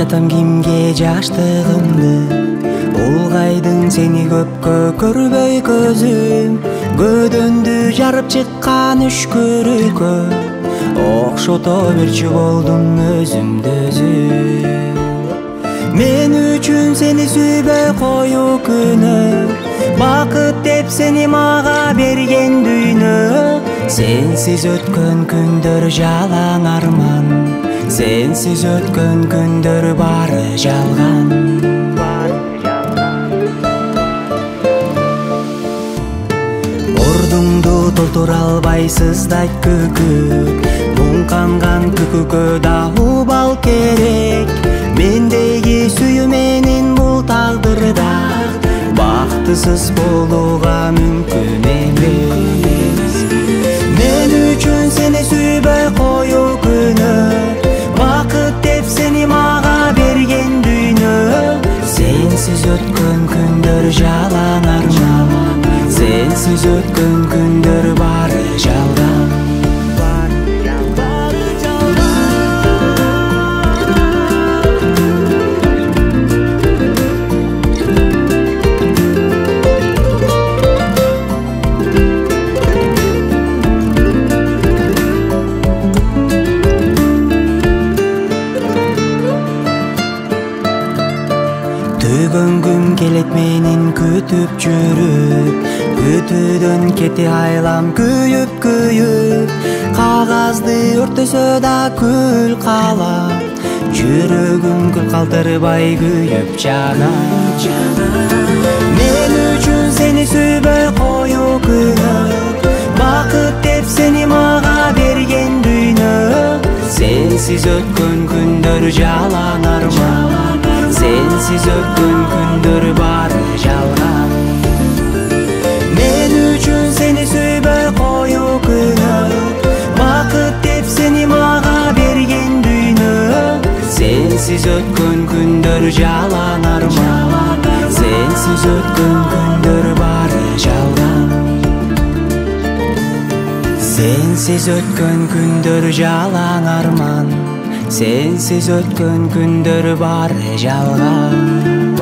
жатам кимге жаштыгымды, улгайдың сени көпкө көрбөй көзүм. Көдөндү жарып чыккан үшкүрүккө окшото берчү болдум өзүмдү өзүм. Мен үчүн сени сүйбөй коюу күнөө, бакыт деп сени мага берген дүйнө. Сенсиз өткөн күндөр жалаң арман, сенсиз өткөн күндөр бары жалган. Ордуңду толтура албайсыздайт күкүк, муңканган күкүккө да убал керек. Мендеги сүйүү менен бул тагдырда бактысыз болууга мүмкүн эмес. Мен үчүн сени сүйбөй коюу күнөө, бакыт деп сени мага берген дүйнө. Сенсиз өткөн күндөр жалаң арман, сенсиз өткөн күндөр бары жалган. Түгөнгүм келет менин күтүп жүрүп, күтүүдөн кети айлам күйүп күйүп. Кагазды өртөсө да күл калат, жүрөгүм күл калтырбай күйүп жанат. Мен үчүн сени сүйбөй коюу күнөө, бакыт деп сени мага берген дүйнө. Сенсиз өткөн күндөр жалаң арман, сенсиз өткөн күндөр бары жалган. Мен үчүн сени сүйбөй коюу күнөө, бакыт деп сени мага берген дүйнө. Сенсиз өткөн күндөр жалаң арман, сенсиз өткөн күндөр бары жалган. Сенсиз өткөн күндөр жалаң арман, сенсиз өткөн күндөр бары жалган.